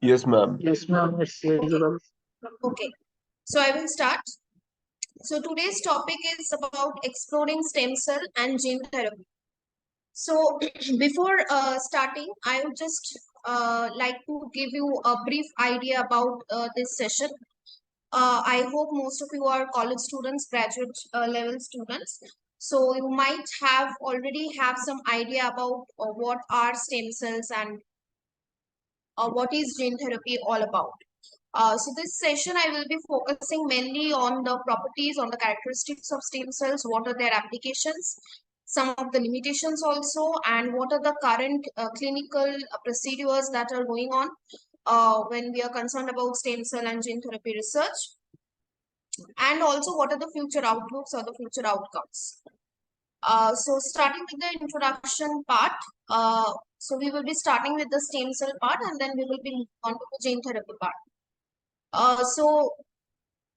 Yes, ma'am. Yes, ma'am, it's Okay. visible. Okay. So I will start. So today's topic is about exploring stem cell and gene therapy. So before starting, I would just like to give you a brief idea about this session. I hope most of you are college students, graduate level students. So you might have already have some idea about what are stem cells and what is gene therapy all about. So this session I will be focusing mainly on the properties, on the characteristics of stem cells, what are their applications, some of the limitations also, and what are the current clinical procedures that are going on when we are concerned about stem cell and gene therapy research, and also what are the future outlooks or the future outcomes. So starting with the introduction part, so we will be starting with the stem cell part and then we will be moving on to the gene therapy part. So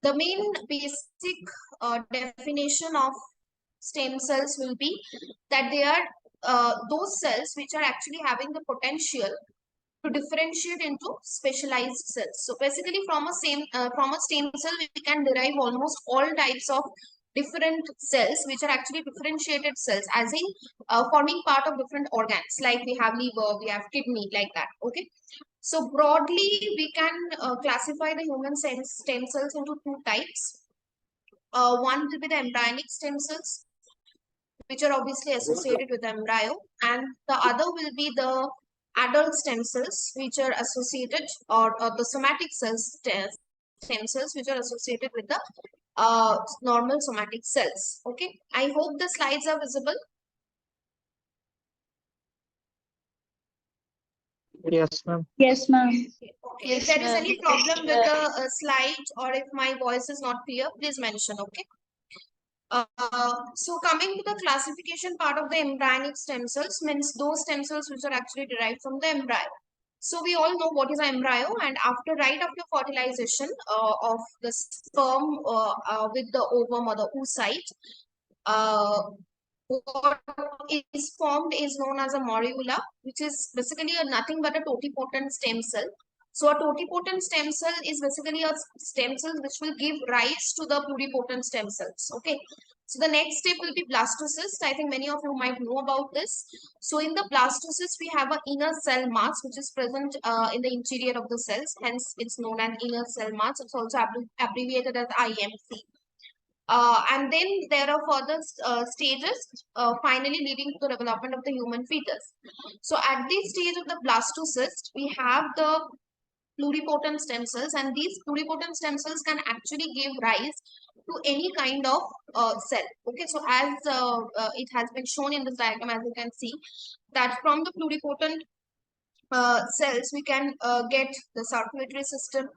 the main basic definition of stem cells will be that they are those cells which are actually having the potential to differentiate into specialized cells. So basically from a stem cell we can derive almost all types of different cells which are actually differentiated cells, as in forming part of different organs, like we have liver, we have kidney, like that. Okay. So broadly, we can classify the human stem cells into two types. One will be the embryonic stem cells, which are obviously associated with the embryo, and the other will be the adult stem cells, which are associated, or the somatic stem cells, which are associated with the normal somatic cells. Okay, I hope the slides are visible. Yes, ma'am. Yes, ma'am. Okay, if there is any problem with the slide or if my voice is not clear, please mention. Okay. So coming to the classification part of the embryonic stem cells, means those stem cells which are actually derived from the embryo. So we all know what is an embryo, and right after fertilization of the sperm with the ovum or the oocyte, uh, what is formed is known as a morula, which is basically nothing but a totipotent stem cell. So a totipotent stem cell is basically a stem cell which will give rise to the pluripotent stem cells. Okay. So the next step will be blastocyst. I think many of you might know about this. So in the blastocyst, we have an inner cell mass which is present in the interior of the cells. Hence, it's known as inner cell mass. It's also abbreviated as IMC. And then there are further stages, finally leading to the development of the human fetus. So at this stage of the blastocyst, we have the pluripotent stem cells, and these pluripotent stem cells can actually give rise to any kind of cell. Okay, so as it has been shown in this diagram, as you can see, that from the pluripotent cells, we can get the circulatory system,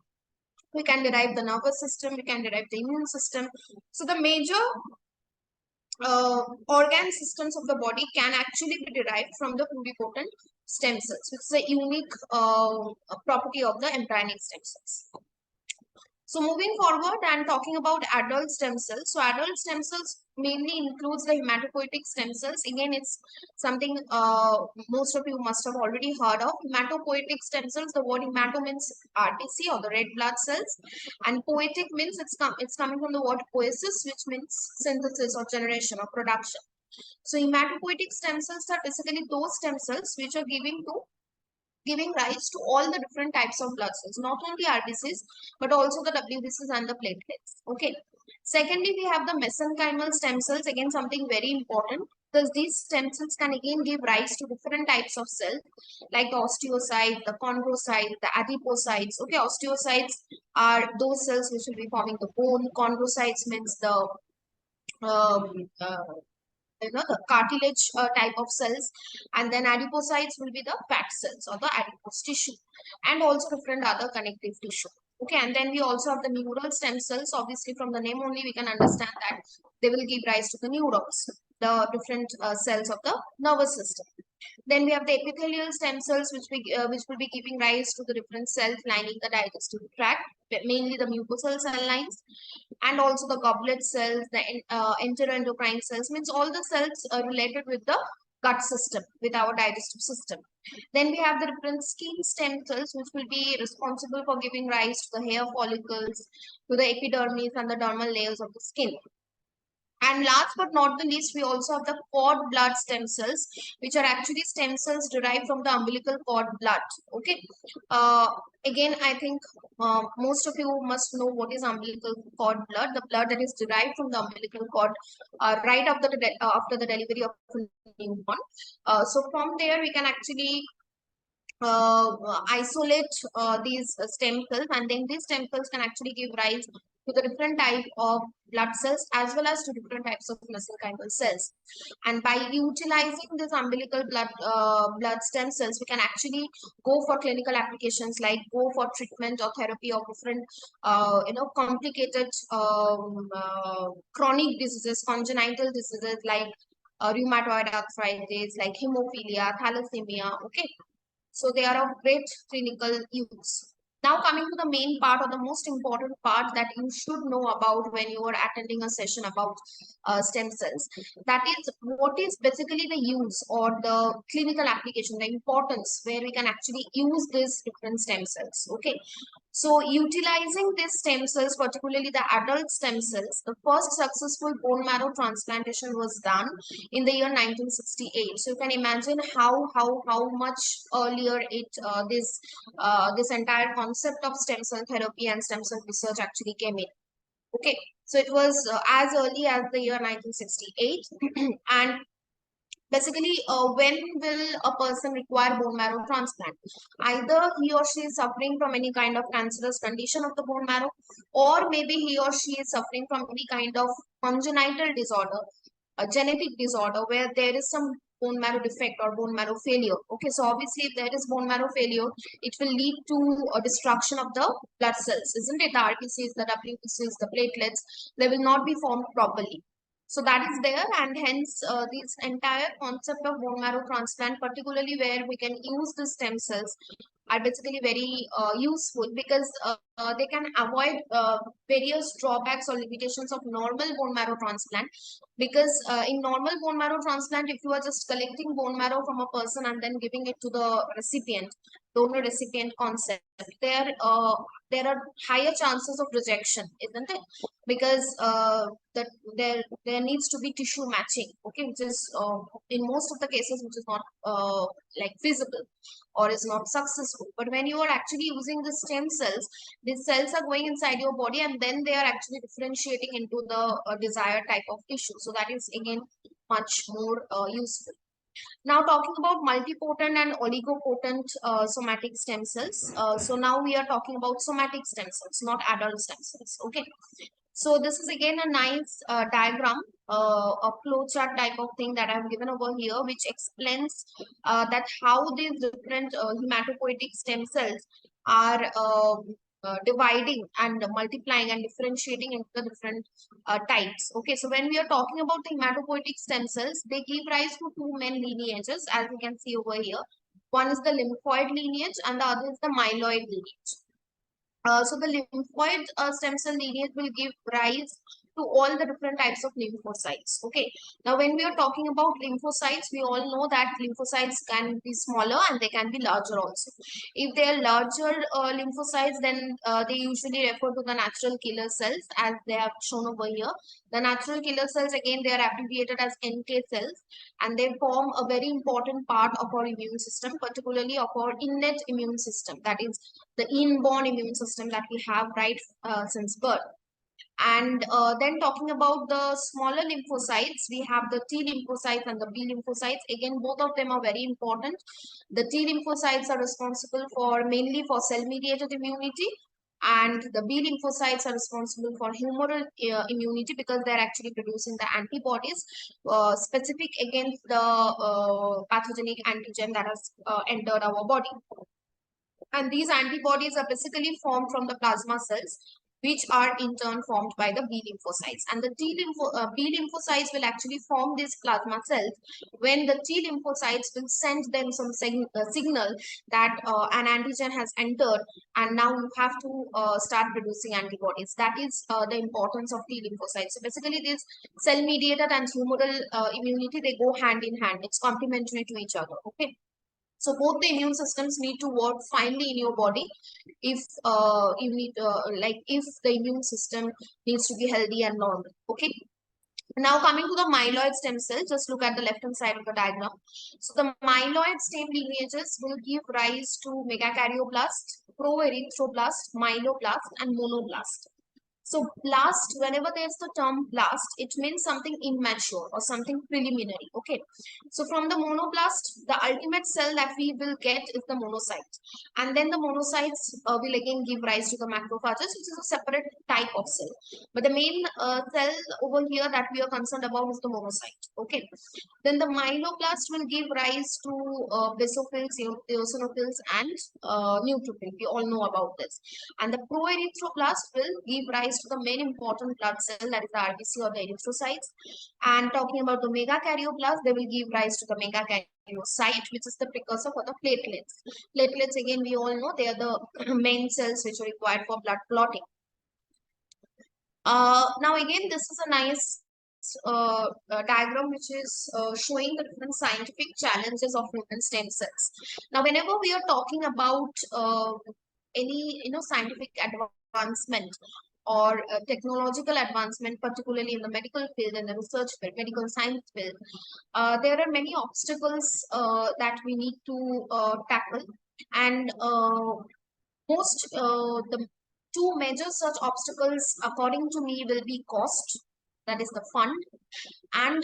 we can derive the nervous system, we can derive the immune system. So the major organ systems of the body can actually be derived from the pluripotent stem cells, which is a unique property of the embryonic stem cells. So moving forward and talking about adult stem cells. So adult stem cells mainly includes the hematopoietic stem cells. Again, it's something most of you must have already heard of. Hematopoietic stem cells, the word hemato means RBC or the red blood cells. And poietic means it's coming from the word poiesis, which means synthesis or generation or production. So hematopoietic stem cells are basically those stem cells which are giving rise to all the different types of blood cells, not only RBCs, but also the WBCs and the platelets. Okay. Secondly, we have the mesenchymal stem cells, again something very important, because these stem cells can again give rise to different types of cells, like the osteocyte, the chondrocyte, the adipocytes. Okay, osteocytes are those cells which will be forming the bone. Chondrocytes means the um, uh, the cartilage type of cells, and then adipocytes will be the fat cells or the adipose tissue, and also different other connective tissue. Okay, and then we also have the neural stem cells. Obviously, from the name only, we can understand that they will give rise to the neurons, the different cells of the nervous system. Then we have the epithelial stem cells, which will be giving rise to the different cells lining the digestive tract, mainly the mucosal cell lines, and also the goblet cells, the enteroendocrine cells, means all the cells related with the gut system, with our digestive system. Then we have the different skin stem cells, which will be responsible for giving rise to the hair follicles, to the epidermis and the dermal layers of the skin. And last but not the least, we also have the cord blood stem cells, which are actually stem cells derived from the umbilical cord blood. Okay. Again, I think most of you must know what is umbilical cord blood, the blood that is derived from the umbilical cord right after the delivery of a newborn. So from there, we can actually isolate these stem cells, and then these stem cells can actually give rise to the different type of blood cells as well as to different types of mesenchymal cells. And by utilizing this umbilical blood stem cells, we can actually go for clinical applications, like go for treatment or therapy of different complicated chronic diseases, congenital diseases like rheumatoid arthritis, like hemophilia, thalassemia. Okay, so they are of great clinical use. Now coming to the main part, or the most important part that you should know about when you are attending a session about stem cells. That is, what is basically the use or the clinical application, the importance where we can actually use these different stem cells. Okay. So utilizing these stem cells, particularly the adult stem cells, the first successful bone marrow transplantation was done in the year 1968. So you can imagine how much earlier this entire concept of stem cell therapy and stem cell research actually came in. Okay, so it was as early as the year 1968. And basically, when will a person require bone marrow transplant? Either he or she is suffering from any kind of cancerous condition of the bone marrow, or maybe he or she is suffering from any kind of congenital disorder, a genetic disorder where there is some bone marrow defect or bone marrow failure. Okay, so obviously if there is bone marrow failure, it will lead to a destruction of the blood cells, isn't it? The RBCs, the WBCs, the platelets, they will not be formed properly. So that is there, and hence this entire concept of bone marrow transplant, particularly where we can use the stem cells, are basically very useful, because they can avoid various drawbacks or limitations of normal bone marrow transplant. Because in normal bone marrow transplant, if you are just collecting bone marrow from a person and then giving it to the recipient, donor recipient concept, there are higher chances of rejection, isn't it? Because that there needs to be tissue matching, okay, which is in most of the cases which is not like feasible or is not successful. But when you are actually using the stem cells, these cells are going inside your body and then they are actually differentiating into the desired type of tissue. So that is again much more useful. Now talking about multipotent and oligopotent somatic stem cells. So now we are talking about somatic stem cells, not adult stem cells. Okay. So this is again a nice diagram, a flowchart type of thing that I've given over here, which explains that how these different hematopoietic stem cells are dividing and multiplying and differentiating into the different types. Okay, so when we are talking about the hematopoietic stem cells, they give rise to two main lineages, as you can see over here. One is the lymphoid lineage and the other is the myeloid lineage. So the lymphoid stem cell lineage will give rise to all the different types of lymphocytes. Okay. Now, when we are talking about lymphocytes, we all know that lymphocytes can be smaller and they can be larger also. If they are larger lymphocytes, then they usually refer to the natural killer cells, as they have shown over here. The natural killer cells, again, they are abbreviated as NK cells, and they form a very important part of our immune system, particularly of our innate immune system. That is the inborn immune system that we have right since birth. And then talking about the smaller lymphocytes, we have the T lymphocytes and the B lymphocytes. Again, both of them are very important. The T lymphocytes are responsible for mainly for cell-mediated immunity, and the B lymphocytes are responsible for humoral immunity, because they're actually producing the antibodies specific against the pathogenic antigen that has entered our body. And these antibodies are basically formed from the plasma cells. which are in turn formed by the B lymphocytes. And the B lymphocytes will actually form these plasma cells when the T lymphocytes will send them some signal that an antigen has entered, and now you have to start producing antibodies. That is the importance of T lymphocytes. So basically, this cell mediated and humoral immunity, they go hand in hand. It's complementary to each other. Okay. So both the immune systems need to work finely in your body if you need if the immune system needs to be healthy and normal. Okay. Now coming to the myeloid stem cell, just look at the left hand side of the diagram. So the myeloid stem lineages will give rise to megakaryoblast, proerythroblast, myeloblast, and monoblast. So blast, whenever there's the term blast, it means something immature or something preliminary. Okay. So from the monoblast, the ultimate cell that we will get is the monocyte. And then the monocytes will again give rise to the macrophages, which is a separate type of cell. But the main cell over here that we are concerned about is the monocyte. Okay. Then the myeloblast will give rise to basophils, eosinophils, and neutrophils. We all know about this. And the proerythroblast will give rise to the main important blood cell, that is the RBC or the erythrocytes. And talking about the megakaryoblast, they will give rise to the megakaryocyte, which is the precursor for the platelets. Platelets, again, we all know they are the main cells which are required for blood clotting. Now again, this is a nice diagram which is showing the different scientific challenges of human stem cells. Now, whenever we are talking about any scientific advancement or technological advancement, particularly in the medical field and the research field, medical science field, there are many obstacles that we need to tackle, and the two major such obstacles, according to me, will be cost, that is the fund, and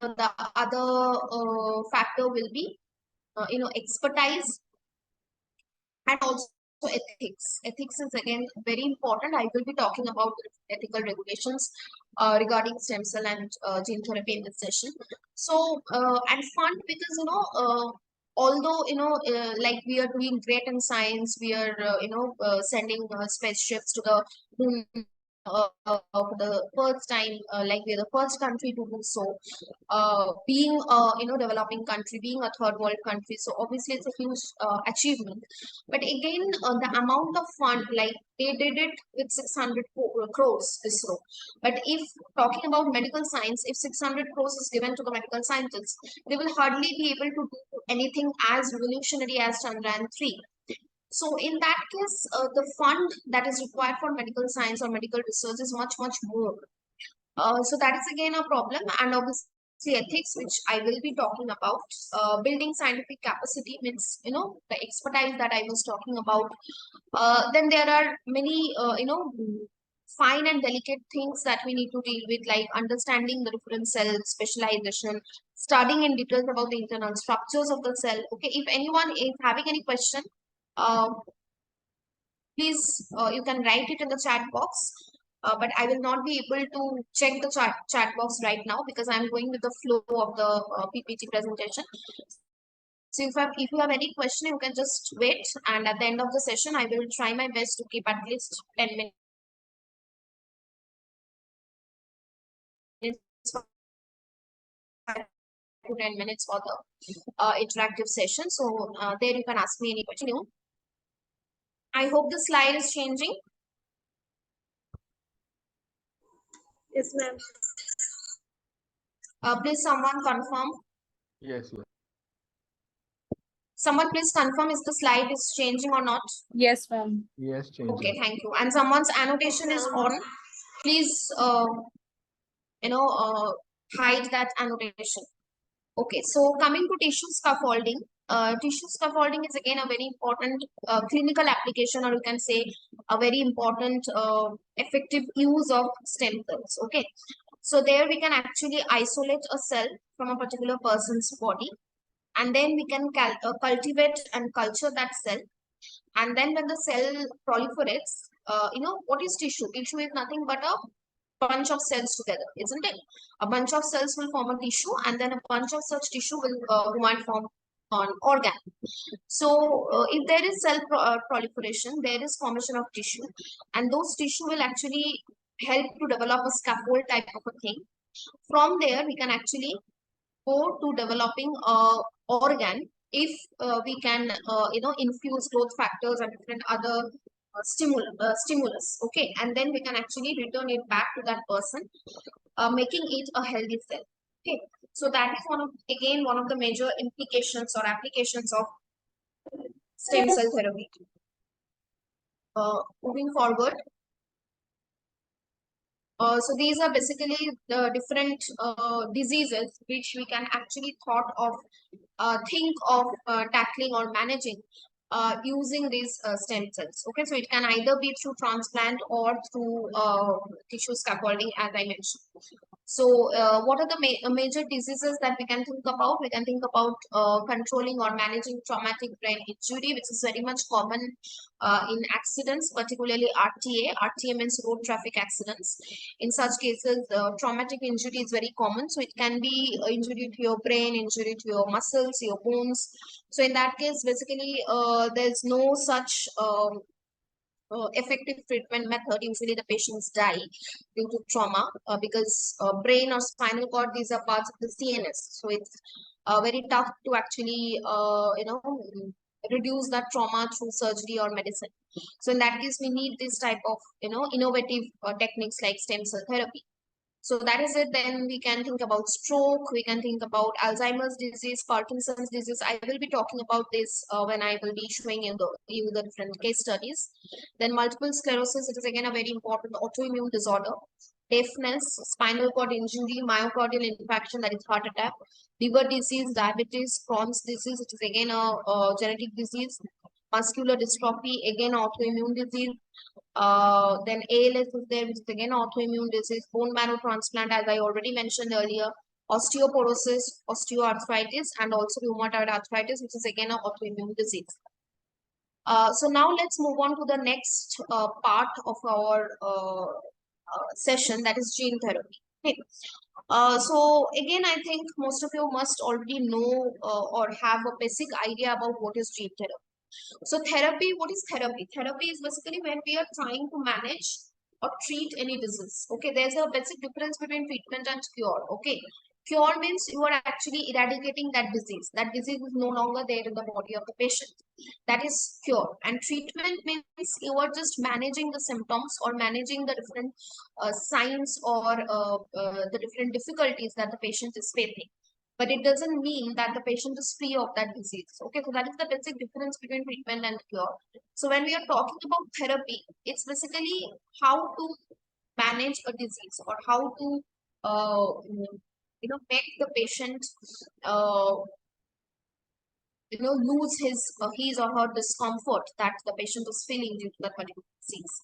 the other factor will be expertise, and also ethics. Ethics is again very important. I will be talking about ethical regulations regarding stem cell and gene therapy in this session. So and fund, because although like we are doing great in science, we are sending spaceships to the moon for the first time, like we are the first country to do so, being a developing country, being a third world country, so obviously it's a huge achievement. But again, the amount of fund, like they did it with 600 crores ISRO. But if talking about medical science, if 600 crores is given to the medical scientists, they will hardly be able to do anything as revolutionary as Chandrayaan 3. So in that case, the fund that is required for medical science or medical research is much, much more. So that is again a problem. And obviously ethics, which I will be talking about. Building scientific capacity means, the expertise that I was talking about. Then there are many, fine and delicate things that we need to deal with, like understanding the different cell specialization, studying in details about the internal structures of the cell. Okay, if anyone is having any question, please, you can write it in the chat box. But I will not be able to check the chat box right now because I'm going with the flow of the PPT presentation. So if you have any question, you can just wait, and at the end of the session, I will try my best to keep at least 10 minutes to 10 minutes for the interactive session. So there you can ask me any question. I hope the slide is changing. Yes, ma'am. Please someone confirm. Yes. Someone please confirm if the slide is changing or not. Yes, ma'am. Yes, changing. Okay, thank you. And someone's annotation is on. Please, hide that annotation. Okay, so coming to tissue scaffolding. Tissue scaffolding is again a very important clinical application, or you can say a very important effective use of stem cells. Okay, so there we can actually isolate a cell from a particular person's body, and then we can cultivate and culture that cell. And then when the cell proliferates, what is tissue? Tissue is nothing but a bunch of cells together, isn't it? A bunch of cells will form a tissue, and then a bunch of such tissue will go and form on organ. So if there is cell proliferation, there is formation of tissue, and those tissue will actually help to develop a scaffold type of a thing. From there, we can actually go to developing a organ if we can, infuse growth factors and different other stimulus. Okay, and then we can actually return it back to that person, making it a healthy cell. Okay, so that is one of the major implications or applications of stem cell therapy. Moving forward, so these are basically the different diseases which we can actually think of tackling or managing using these stem cells. Okay, so it can either be through transplant or through tissue scaffolding, as I mentioned. So what are the major diseases that we can think about? We can think about controlling or managing traumatic brain injury, which is very much common in accidents, particularly RTA. RTA means road traffic accidents. In such cases, traumatic injury is very common. So it can be injury to your brain, injury to your muscles, your bones. So in that case, basically, there's no such effective treatment method. Usually the patients die due to trauma because brain or spinal cord, these are parts of the CNS. So it's very tough to actually, reduce that trauma through surgery or medicine. So in that case, we need this type of, innovative techniques like stem cell therapy. So that is it. Then we can think about stroke. We can think about Alzheimer's disease, Parkinson's disease. I will be talking about this when I will be showing you the different case studies. Then multiple sclerosis. It is again a very important autoimmune disorder. Deafness, spinal cord injury, myocardial infarction, that is heart attack. Liver disease, diabetes, Crohn's disease. It is again a genetic disease. Muscular dystrophy, again autoimmune disease. Then ALS is there, which is again autoimmune disease. Bone marrow transplant, as I already mentioned earlier. Osteoporosis, osteoarthritis, and also rheumatoid arthritis, which is again an autoimmune disease. So now let's move on to the next part of our session, that is gene therapy. Okay. So again, I think most of you must already know or have a basic idea about what is gene therapy. So therapy, what is therapy? Therapy is basically when we are trying to manage or treat any disease. Okay, there's a basic difference between treatment and cure. Okay, cure means you are actually eradicating that disease. That disease is no longer there in the body of the patient. That is cure. And treatment means you are just managing the symptoms or managing the different signs or the different difficulties that the patient is facing. But it doesn't mean that the patient is free of that disease. Okay, so that is the basic difference between treatment and cure. So when we are talking about therapy, it's basically how to manage a disease or how to, make the patient, lose his or her discomfort that the patient is feeling due to that particular disease.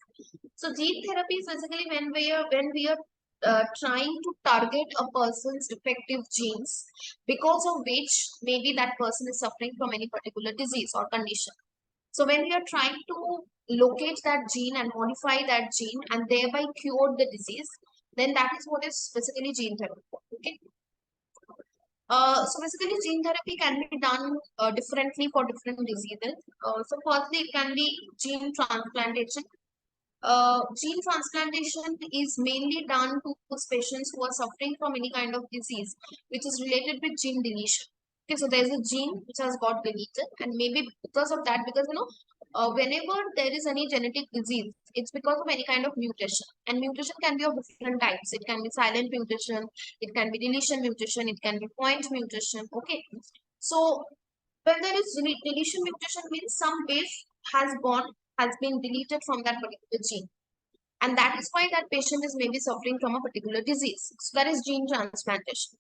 So gene therapy is basically when we are trying to target a person's defective genes, because of which maybe that person is suffering from any particular disease or condition. So when we are trying to locate that gene and modify that gene and thereby cure the disease, then that is what is basically gene therapy. Okay. So basically, gene therapy can be done differently for different diseases. So firstly, it can be gene transplantation. Gene transplantation is mainly done to those patients who are suffering from any kind of disease which is related with gene deletion. Okay, so there's a gene which has got deleted, and maybe because of that, because whenever there is any genetic disease, it's because of any kind of mutation, and mutation can be of different types. It can be silent mutation, it can be deletion mutation, it can be point mutation. Okay, so when there is deletion mutation, means some base has been deleted from that particular gene, and that is why that patient is maybe suffering from a particular disease. So that is gene transplantation.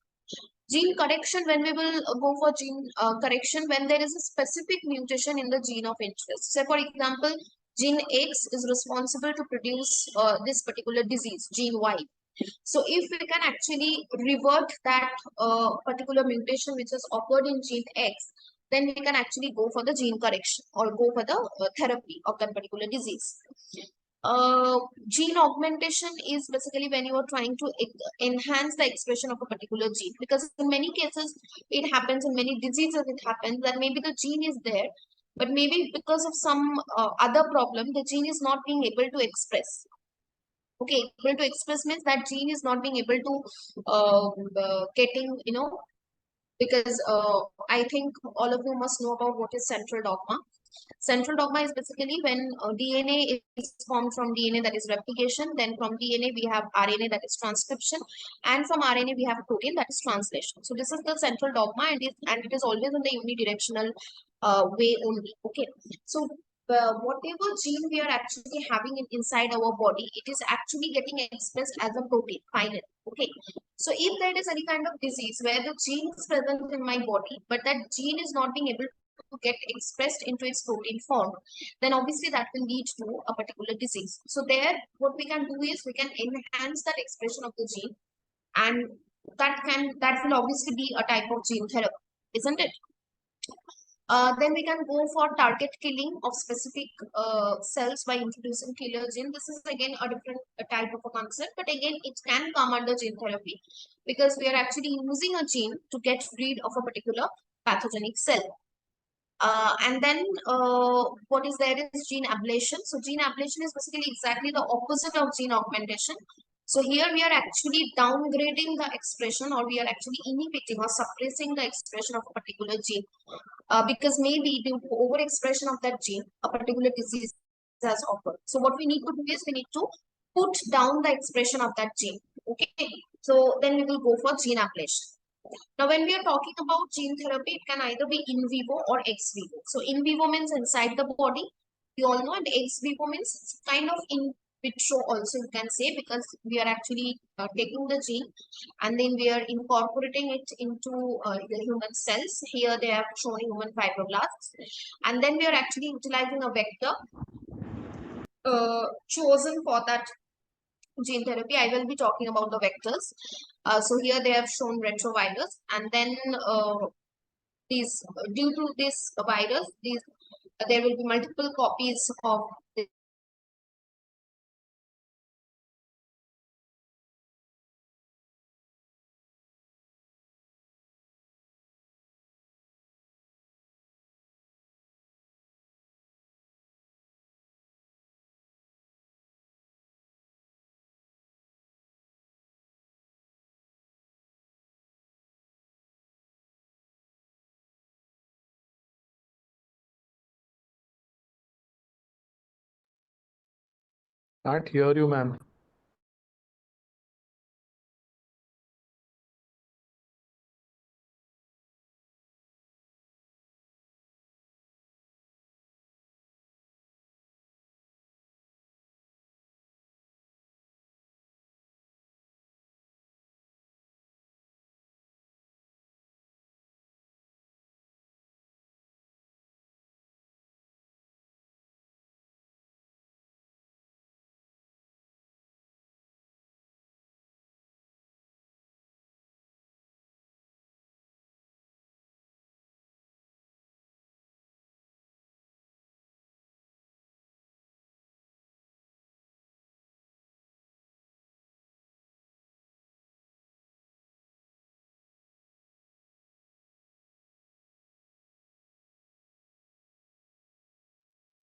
Gene correction, when we will go for gene correction, when there is a specific mutation in the gene of interest. Say for example, gene X is responsible to produce this particular disease, gene Y. So if we can actually revert that particular mutation which has occurred in gene X, then we can actually go for the gene correction or go for the therapy of that particular disease. Gene augmentation is basically when you are trying to enhance the expression of a particular gene, because in many cases it happens, in many diseases it happens that maybe the gene is there, but maybe because of some other problem the gene is not being able to express. Okay, able to express means that gene is not being able to getting, because I think all of you must know about what is central dogma. Central dogma is basically when DNA is formed from DNA, that is replication. Then from DNA we have RNA, that is transcription, and from RNA we have protein, that is translation. So this is the central dogma, and it is always in the unidirectional way only. Okay, so whatever gene we are actually having inside our body, it is actually getting expressed as a protein finally. Okay, so if there is any kind of disease where the gene is present in my body, but that gene is not being able to get expressed into its protein form, then obviously that will lead to a particular disease. So there, what we can do is we can enhance that expression of the gene, and that will obviously be a type of gene therapy, isn't it? Then we can go for target killing of specific cells by introducing killer gene. This is again a different type of a concept, but again it can come under gene therapy because we are actually using a gene to get rid of a particular pathogenic cell. And then what is there is gene ablation. So gene ablation is basically exactly the opposite of gene augmentation. So here we are actually downgrading the expression, or we are actually inhibiting or suppressing the expression of a particular gene, because maybe due to overexpression of that gene, a particular disease has occurred. So what we need to do is we need to put down the expression of that gene. Okay, so then we will go for gene ablation. Now, when we are talking about gene therapy, it can either be in vivo or ex vivo. So, in vivo means inside the body, you all know, and ex vivo means kind of in vitro also, you can say, because we are actually taking the gene and then we are incorporating it into the human cells. Here they have shown human fibroblasts, and then we are actually utilizing a vector chosen for that gene therapy. I will be talking about the vectors. So here they have shown retrovirus, and then these due to this virus, there will be multiple copies of this. Can't hear you, ma'am.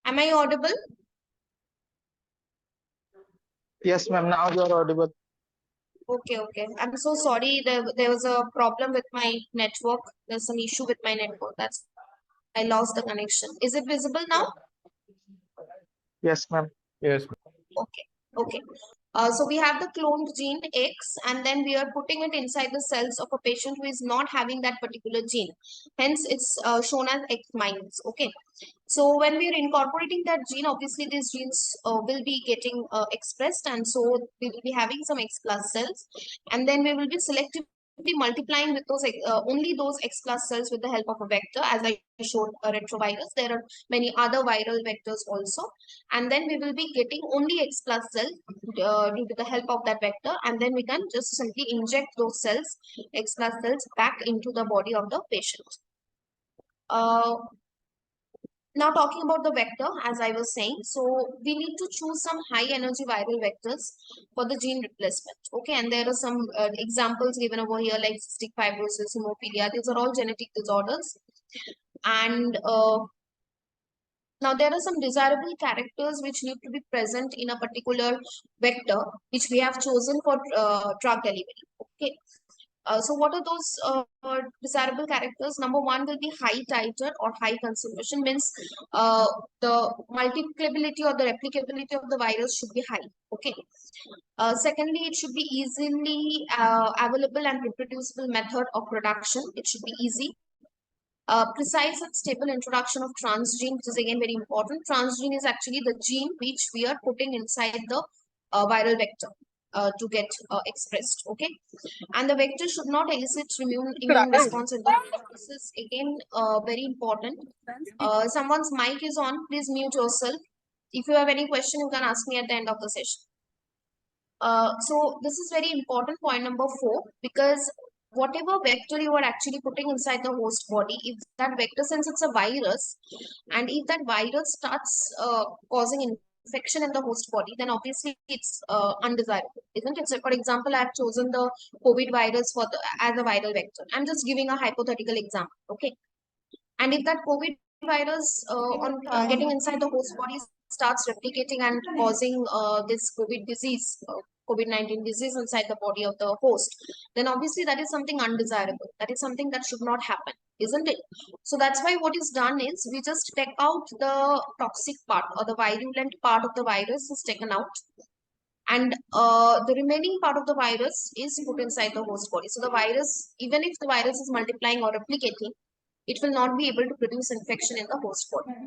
Am I audible? Yes, ma'am. Now you are audible. Okay, okay. I'm so sorry. There was a problem with my network. There's some issue with my network. That's I lost the connection. Is it visible now? Yes, ma'am. Yes. Okay, okay. So we have the cloned gene X, and then we are putting it inside the cells of a patient who is not having that particular gene. Hence, it's shown as X minus. Okay. So when we are incorporating that gene, obviously these genes will be getting expressed, and so we will be having some X plus cells, and then we will be selectively multiplying with those only those X plus cells with the help of a vector, as I showed a retrovirus. There are many other viral vectors also, and then we will be getting only X plus cells due to the help of that vector, and then we can just simply inject those cells, X plus cells, back into the body of the patient. Uh, Now talking about the vector, as I was saying, so we need to choose some high energy viral vectors for the gene replacement. Okay, and there are some examples given over here like cystic fibrosis, hemophilia. These are all genetic disorders. And now there are some desirable characters which need to be present in a particular vector which we have chosen for drug delivery. Okay. So what are those desirable characters? Number one will be high titer or high concentration, means the multiplicability or the replicability of the virus should be high. Okay. Secondly, it should be easily available and reproducible method of production. It should be easy. Precise and stable introduction of transgene, which is again very important. Transgene is actually the gene which we are putting inside the viral vector to get expressed. Okay, and the vector should not elicit immune response in the host. This is again very important. Someone's mic is on. Please mute yourself. If you have any question, you can ask me at the end of the session. So this is very important, point number 4, because whatever vector you are actually putting inside the host body, if that vector, since it's a virus, and if that virus starts causing infection in the host body, then obviously it's undesirable, isn't it? So for example, I have chosen the COVID virus as a viral vector. I'm just giving a hypothetical example, okay? And if that COVID virus getting inside the host body starts replicating and causing this COVID disease, COVID-19 disease inside the body of the host, then obviously that is something undesirable. That is something that should not happen, isn't it? So that's why what is done is we just take out the toxic part or the virulent part of the virus is taken out. And the remaining part of the virus is put inside the host body. So the virus, even if the virus is multiplying or replicating, it will not be able to produce infection in the host body.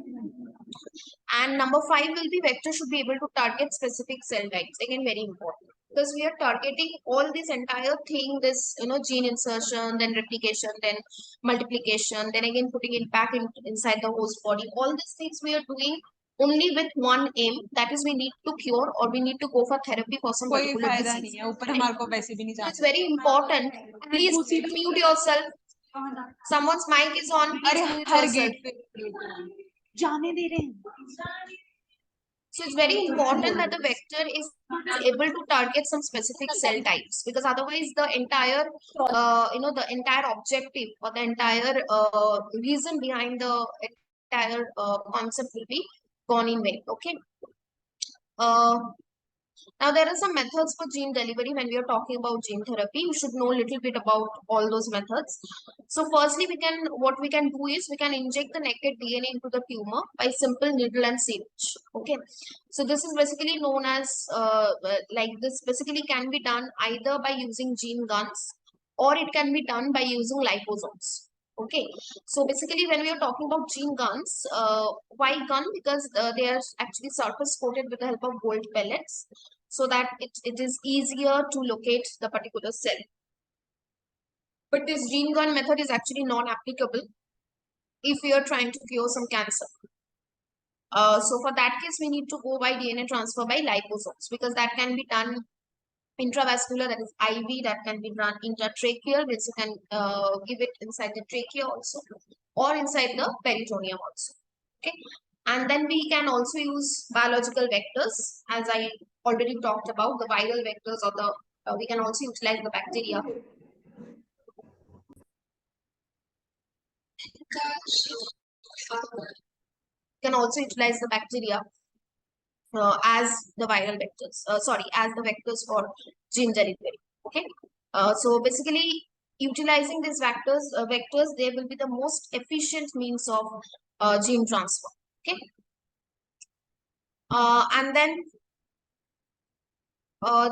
And number 5 will be vector should be able to target specific cell types. Again, very important, because we are targeting all this entire thing, this gene insertion, then replication, then multiplication, then again putting it back inside the host body. All these things we are doing only with one aim, that is we need to cure or we need to go for therapy for some particular disease. So it's very important. Please mute yourself. Someone's mic is on. Please mute yourself. So it's very important that the vector is able to target some specific cell types, because otherwise the entire, the entire objective or the entire reason behind the entire concept will be gone in vain. Okay. Now there are some methods for gene delivery. When we are talking about gene therapy, you should know a little bit about all those methods. So firstly, what we can do is we can inject the naked DNA into the tumor by simple needle and syringe. Okay, so this is basically known as this basically can be done either by using gene guns or it can be done by using liposomes. Okay, so basically when we are talking about gene guns, why gun? Because they are actually surface coated with the help of gold pellets, so that it is easier to locate the particular cell. But this gene gun method is actually not applicable if we are trying to cure some cancer. So for that case, we need to go by DNA transfer by liposomes, because that can be done intravascular, that is IV, that can be done intratracheal, which you can give it inside the trachea also, or inside the peritoneum also. Okay, and then we can also use biological vectors, as I already talked about, the viral vectors, or the we can also utilize the bacteria. We can also utilize the bacteria as the viral vectors, as the vectors for gene delivery. Okay, so basically utilizing these vectors, they will be the most efficient means of gene transfer. Okay, and then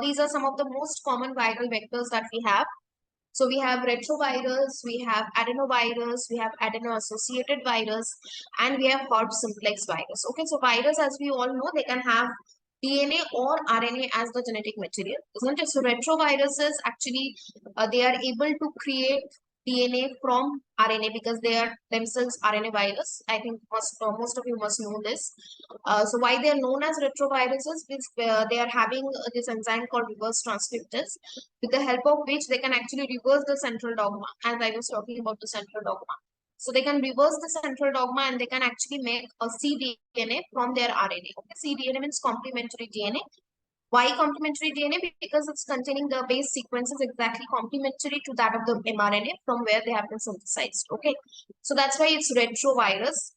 these are some of the most common viral vectors that we have. So we have retrovirus, we have adenovirus, we have adeno-associated virus, and we have Hodge simplex virus. Okay, so virus, as we all know, they can have DNA or RNA as the genetic material, isn't it? So retroviruses actually, they are able to create DNA from RNA because they are themselves RNA virus. I think most of you must know this. So why they are known as retroviruses? Because they are having this enzyme called reverse transcriptase, with the help of which they can actually reverse the central dogma, as I was talking about the central dogma. So they can reverse the central dogma and they can actually make a cDNA from their RNA. Okay, cDNA means complementary DNA. Why complementary DNA? Because it's containing the base sequences exactly complementary to that of the mRNA from where they have been synthesized. Okay, so that's why it's retrovirus.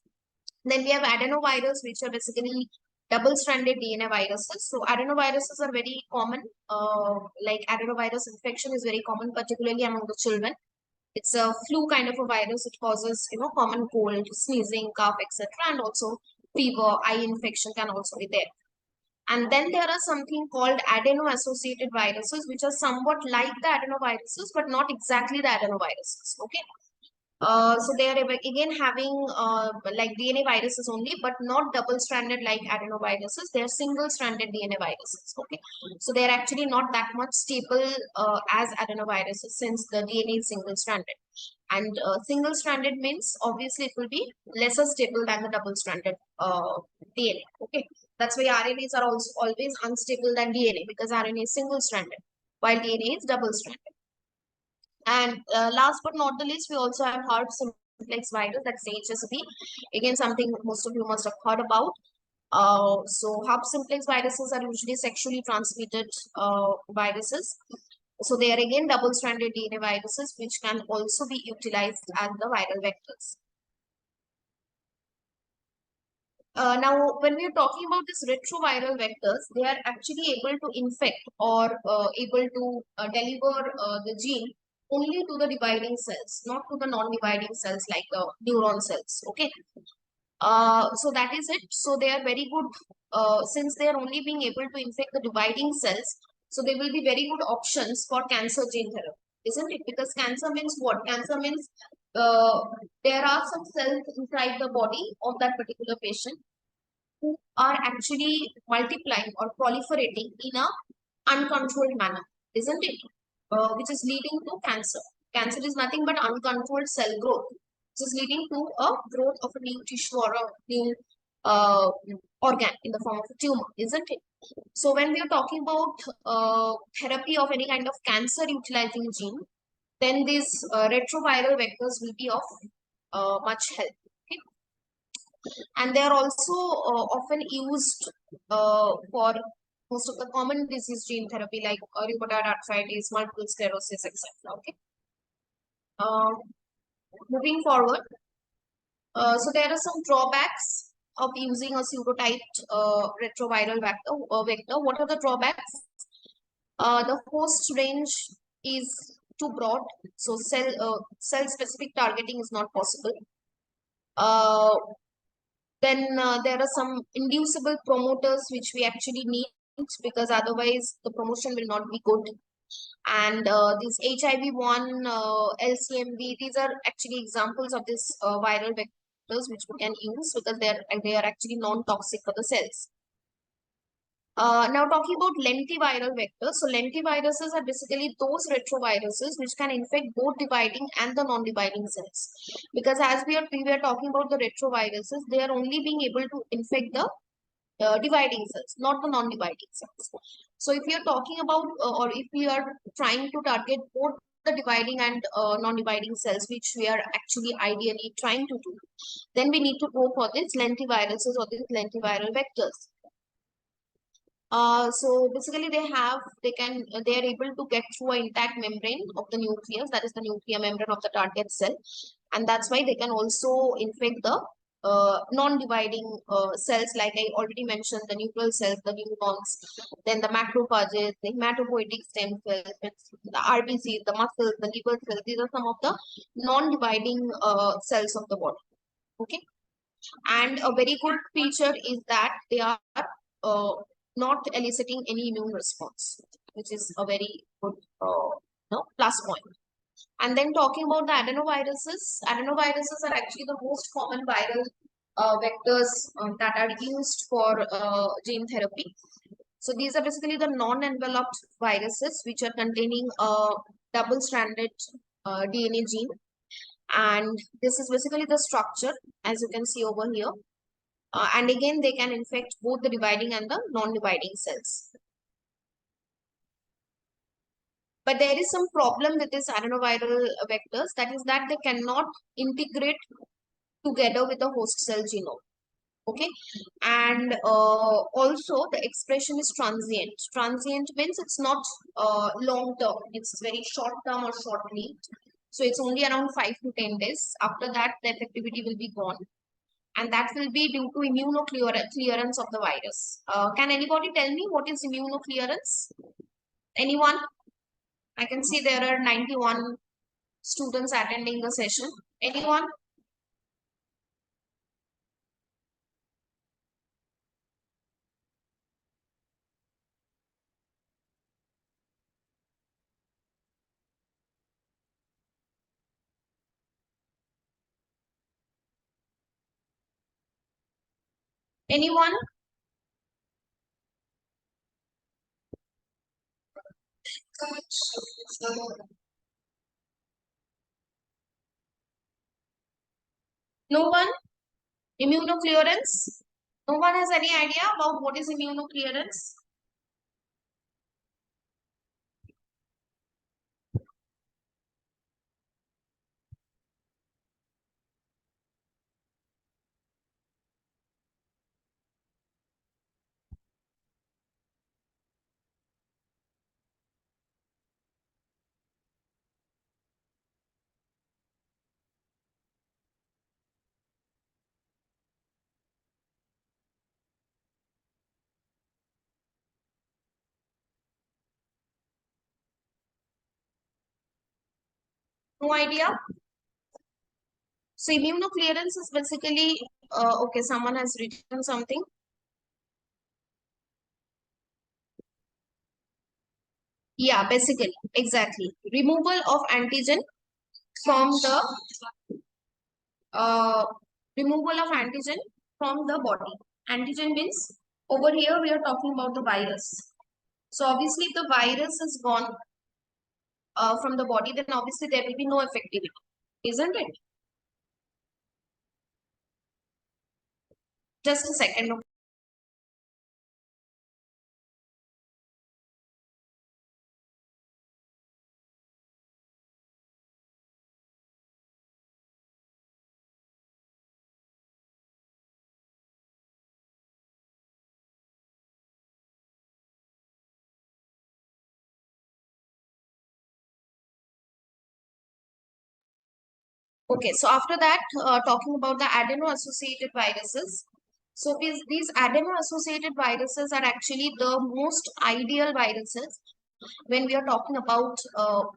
Then we have adenovirus, which are basically double-stranded DNA viruses. So adenoviruses are very common. Like adenovirus infection is very common, particularly among the children. It's a flu kind of a virus. It causes, common cold, sneezing, cough, etc. And also fever, eye infection can also be there. And then there are something called adeno-associated viruses, which are somewhat like the adenoviruses, but not exactly the adenoviruses. Okay. So they are again having like DNA viruses only, but not double-stranded like adenoviruses. They are single-stranded DNA viruses. Okay, so they are actually not that much stable as adenoviruses since the DNA is single-stranded. And single-stranded means obviously it will be lesser stable than the double-stranded DNA. Okay, that's why RNAs are also always unstable than DNA because RNA is single-stranded while DNA is double-stranded. And last but not the least, we also have herpes simplex virus, that's HSV. Again, something most of you must have heard about. So herpes simplex viruses are usually sexually transmitted viruses. So they are again double-stranded DNA viruses, which can also be utilized as the viral vectors. Now, when we are talking about these retroviral vectors, they are actually able to infect or able to deliver the gene only to the dividing cells, not to the non-dividing cells like the neuron cells. Okay. So that is it. So they are very good since they are only being able to infect the dividing cells. So they will be very good options for cancer gene therapy, isn't it? Because cancer means what? Cancer means there are some cells inside the body of that particular patient who are actually multiplying or proliferating in a uncontrolled manner, isn't it? Which is leading to cancer. Cancer is nothing but uncontrolled cell growth, which is leading to a growth of a new tissue or a new organ in the form of a tumor, isn't it? So when we are talking about therapy of any kind of cancer utilizing gene, then these retroviral vectors will be of much help. Okay? And they are also often used for most of the common disease gene therapy like rheumatoid arthritis, multiple sclerosis, etc. Okay. Moving forward, so there are some drawbacks of using a pseudotyped retroviral vector. What are the drawbacks? The host range is too broad, so cell specific targeting is not possible. Then there are some inducible promoters which we actually need because otherwise the promotion will not be good. And these HIV-1, LCMV, these are actually examples of this viral vectors which we can use because they are actually non-toxic for the cells. Now talking about lentiviral vectors. So lentiviruses are basically those retroviruses which can infect both dividing and the non-dividing cells. Because as we were talking about the retroviruses, they are only being able to infect the dividing cells, not the non-dividing cells. So if you are talking about or if we are trying to target both the dividing and non-dividing cells, which we are actually ideally trying to do, then we need to go for these lentiviruses or these lentiviral vectors. So basically they are able to get through an intact membrane of the nucleus, that is the nuclear membrane of the target cell, and that's why they can also infect the non-dividing cells, like I already mentioned, the neural cells, the neurons, then the macrophages, the hematopoietic stem cells, the RBCs, the muscles, the liver cells. These are some of the non-dividing cells of the body. Okay, and a very good feature is that they are not eliciting any immune response, which is a very good plus point. And then talking about the adenoviruses are actually the most common viral vectors that are used for gene therapy. So these are basically the non-enveloped viruses which are containing a double-stranded DNA gene. And this is basically the structure as you can see over here. And again, they can infect both the dividing and the non-dividing cells. But there is some problem with this adenoviral vectors, that is that they cannot integrate together with the host cell genome. Okay, and also the expression is transient. Transient means it's not long term, it's very short term or short lived. So it's only around 5 to 10 days. After that, the effectivity will be gone. And that will be due to immunoclearance of the virus. Can anybody tell me what is immunoclearance? Anyone? I can see there are 91 students attending the session. Anyone? Anyone? No one? Immunoclearance? No one has any idea about what is immunoclearance? No idea? So immunoclearance is basically, okay, someone has written something. Yeah, basically, exactly. Removal of antigen from the uh, removal of antigen from the body. Antigen means over here we are talking about the virus. So obviously, if the virus is gone from the body, then obviously there will be no effectivity, isn't it? Just a second. Okay, so after that, talking about the adeno-associated viruses. So these adeno-associated viruses are actually the most ideal viruses when we are talking about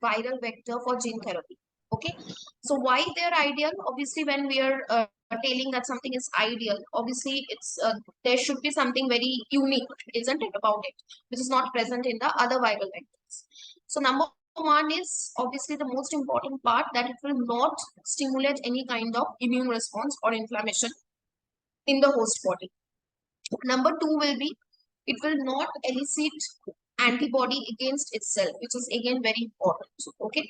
viral vector for gene therapy. Okay, so why they're ideal? Obviously, when we are telling that something is ideal, obviously it's there should be something very unique, isn't it, about it, which is not present in the other viral vectors. So number one is obviously the most important part, that it will not stimulate any kind of immune response or inflammation in the host body. Number two will be it will not elicit antibody against itself, which is again very important. Okay,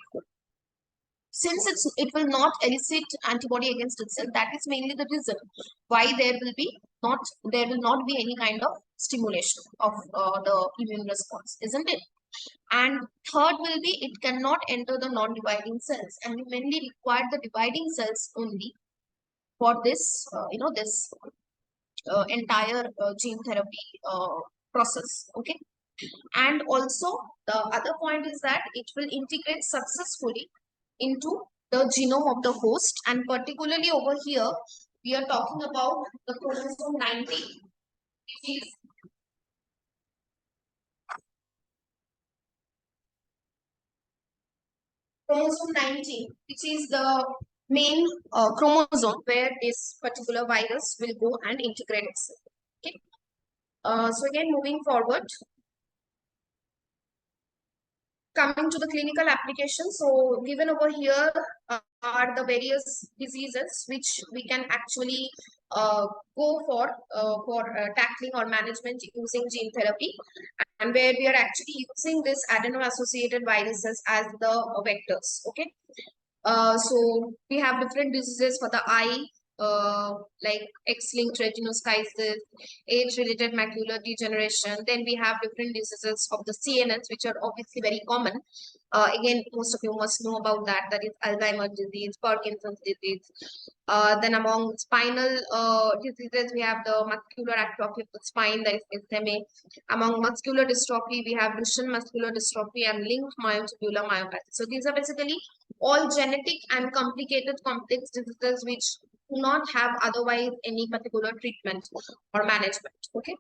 since it will not elicit antibody against itself, that is mainly the reason why there will not be any kind of stimulation of the immune response, isn't it? And third will be it cannot enter the non-dividing cells, and we mainly require the dividing cells only for this this entire gene therapy process. Okay, and also the other point is that it will integrate successfully into the genome of the host, and particularly over here we are talking about the chromosome 90, which is chromosome 19, which is the main chromosome where this particular virus will go and integrate itself. Okay. So again, moving forward, coming to the clinical application. So given over here are the various diseases which we can actually go for tackling or management using gene therapy, and where we are actually using this adeno-associated viruses as the vectors. Okay, so we have different diseases for the eye, like X-linked retinoschisis, age-related macular degeneration. Then we have different diseases of the CNS, which are obviously very common. Again, most of you must know about that. That is Alzheimer's disease, Parkinson's disease. Then among spinal diseases, we have the muscular atrophy of the spine, that is SMA. Among muscular dystrophy, we have Duchenne muscular dystrophy and linked myotubular myopathy. So these are basically all genetic and complicated complex diseases which do not have otherwise any particular treatment or management. Okay.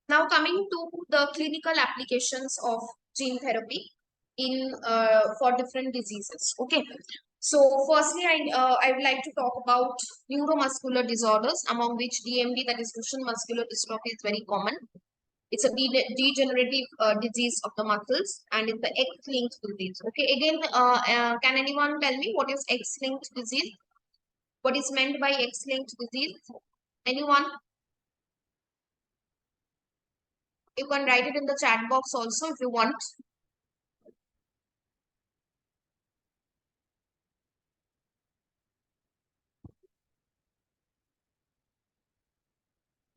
Now coming to the clinical applications of gene therapy in for different diseases. Okay. So firstly, I would like to talk about neuromuscular disorders, among which DMD, that is Duchenne muscular dystrophy, is very common. It's a degenerative disease of the muscles, and it's the X-linked disease. Okay, again, can anyone tell me what is X-linked disease? What is meant by X-linked disease? Anyone? You can write it in the chat box also if you want.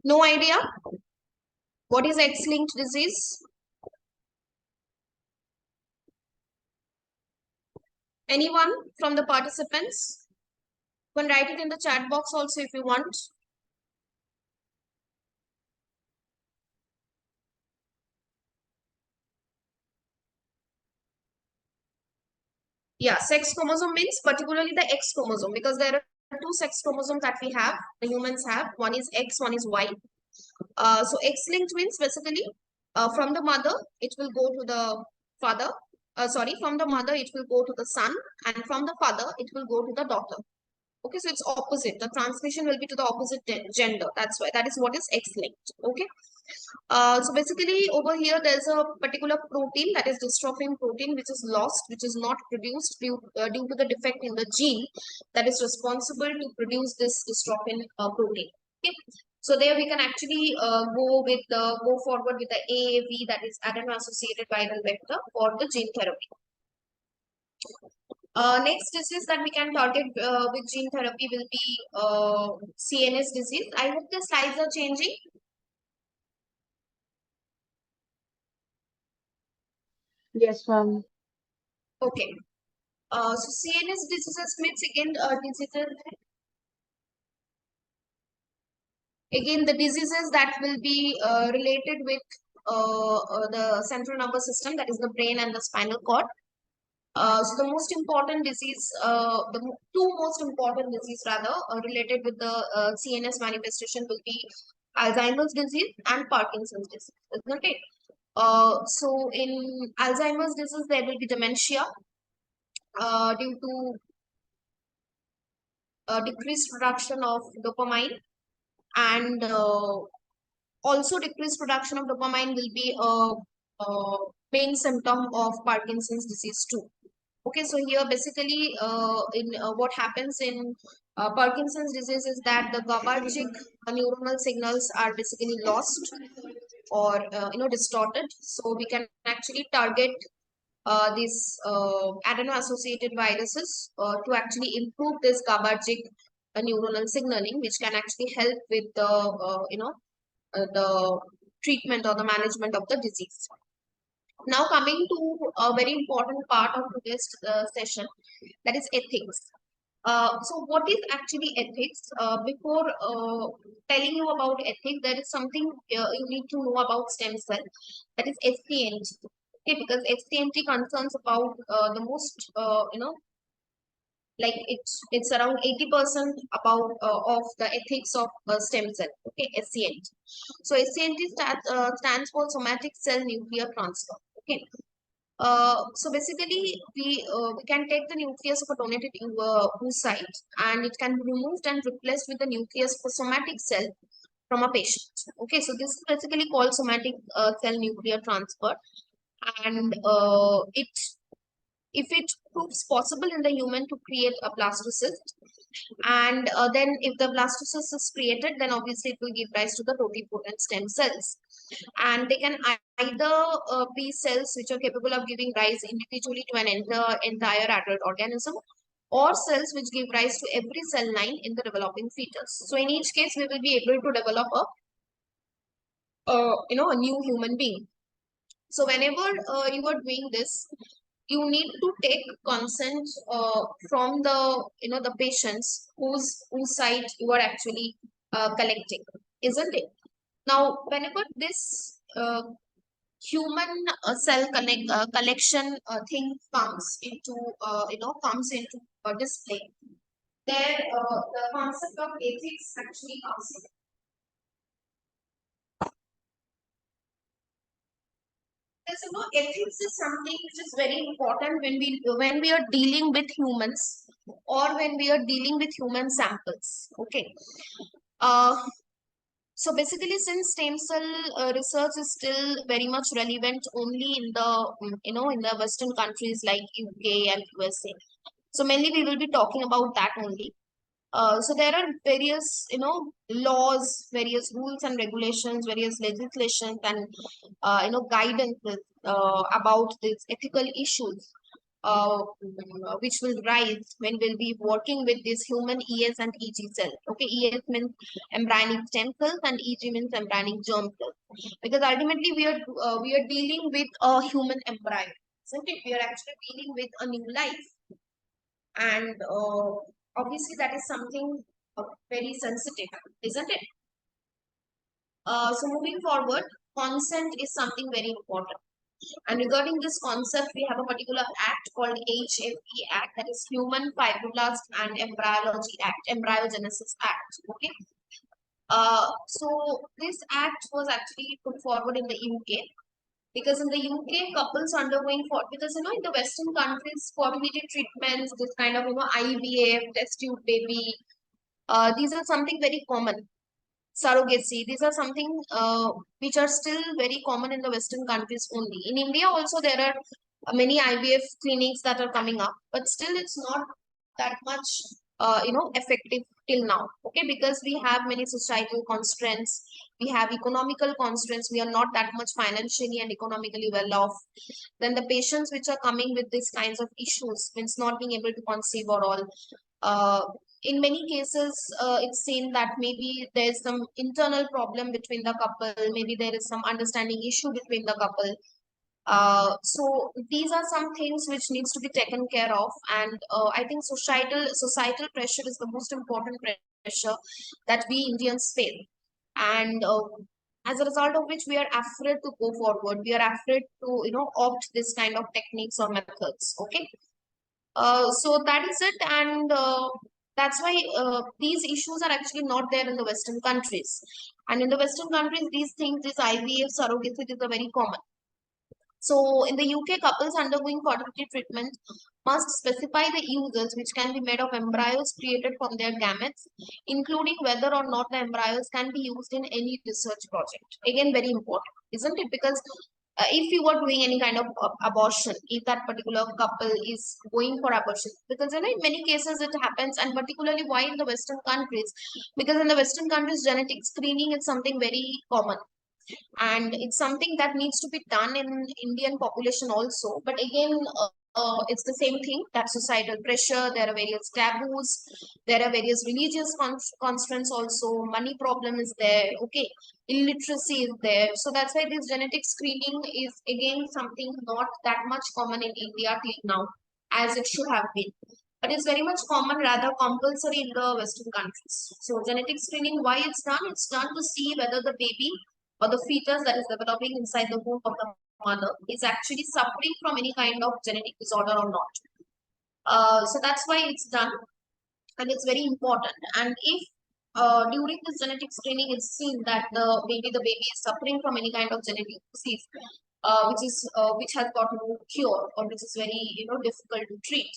No idea? What is X-linked disease? Anyone from the participants? You can write it in the chat box also if you want. Yeah, sex chromosome means particularly the X chromosome, because there are two sex chromosomes that we have, the humans have. One is X, one is Y. So X-linked means basically from the mother, it will go to the father. From the mother, it will go to the son, and from the father, it will go to the daughter. Okay, so it's opposite. The transmission will be to the opposite gender. That's why that is what is X-linked. Okay. So basically over here there's a particular protein, that is dystrophin protein, which is lost, which is not produced due to the defect in the gene that is responsible to produce this dystrophin protein. Okay. So there we can actually go forward with the AAV, that is adeno-associated viral vector, for the gene therapy. Next disease that we can target with gene therapy will be CNS disease. I hope the slides are changing. Yes, ma'am. Okay. So CNS diseases means again the diseases that will be related with the central nervous system, that is the brain and the spinal cord. So the most important disease, two most important disease rather related with the CNS manifestation will be Alzheimer's disease and Parkinson's disease, isn't it? So in Alzheimer's disease, there will be dementia due to decreased production of dopamine, and also decreased production of dopamine will be a main symptom of Parkinson's disease too. Okay, so here basically what happens in Parkinson's disease is that the GABAergic neuronal signals are basically lost or distorted. So we can actually target these adeno-associated viruses to actually improve this GABAergic neuronal signaling, which can actually help with the treatment or the management of the disease. Now coming to a very important part of today's session, that is ethics. So what is actually ethics? Before telling you about ethics, there is something you need to know about stem cell, that is SCNT. Okay, because SCNT concerns about the most, like it's around 80% about of the ethics of stem cell. Okay, SCNT. So SCNT stands for somatic cell nuclear transfer. Okay. So basically, we can take the nucleus of a donated oocyte, and it can be removed and replaced with the nucleus of a somatic cell from a patient. Okay, so this is basically called somatic cell nuclear transfer, and if it proves possible in the human to create a blastocyst, and then if the blastocyst is created, then obviously it will give rise to the totipotent stem cells, and they can either be cells which are capable of giving rise individually to an entire adult organism, or cells which give rise to every cell line in the developing fetus. So in each case, we will be able to develop a new human being. So whenever you are doing this, you need to take consent from the patients whose site you are actually collecting, isn't it? Now, whenever this human cell collection thing comes into display, there the concept of ethics actually comes in. Because ethics is something which is very important when we are dealing with humans, or when we are dealing with human samples. Okay. Uh, so basically, since stem cell research is still very much relevant only in the in the Western countries like UK and USA. So mainly we will be talking about that only. So there are various, laws, various rules and regulations, various legislations and, guidances about these ethical issues, which will rise when we'll be working with this human ES and EG cell. Okay, ES means embryonic stem cells and EG means embryonic germ cells. Because ultimately we are dealing with a human embryo, isn't it? We are actually dealing with a new life, and obviously that is something very sensitive, isn't it? So moving forward, consent is something very important. And regarding this concept, we have a particular act called HFE Act, that is Human Fibroblast and Embryology Act, Embryogenesis Act. Okay. So this act was actually put forward in the UK, because in the UK, couples undergoing because in the Western countries, fertility treatments, this kind of IVF, test tube baby, these are something very common. Surrogacy, these are something which are still very common in the Western countries only. In India also there are many IVF clinics that are coming up, but still it's not that much effective till now. Okay, because we have many societal constraints, we have economical constraints, we are not that much financially and economically well off. Then the patients which are coming with these kinds of issues, means not being able to conceive or all, uh, in many cases it's seen that maybe there's some internal problem between the couple, maybe there is some understanding issue between the couple. So these are some things which needs to be taken care of, and I think societal pressure is the most important pressure that we Indians face, and as a result of which we are afraid to go forward, we are afraid to opt this kind of techniques or methods. Okay. So that is it, and that's why these issues are actually not there in the Western countries. And in the Western countries, these things, this IVF, surrogacy, these are very common. So in the UK, couples undergoing fertility treatment must specify the uses which can be made of embryos created from their gametes, including whether or not the embryos can be used in any research project. Again, very important, isn't it? Because if you are doing any kind of abortion, if that particular couple is going for abortion, because in many cases it happens, and particularly why in the Western countries, because in the Western countries genetic screening is something very common, and it's something that needs to be done in Indian population also. But again, it's the same thing, that societal pressure, there are various taboos, there are various religious constraints also, money problem is there, okay, illiteracy is there. So that's why this genetic screening is again something not that much common in India till now, as it should have been. But it's very much common, rather compulsory in the Western countries. So genetic screening, why it's done? It's done to see whether the baby or the fetus that is developing inside the womb of the mother is actually suffering from any kind of genetic disorder or not. So that's why it's done, and it's very important. And if during this genetic screening it's seen that the baby is suffering from any kind of genetic disease, which has got no cure, or which is very difficult to treat,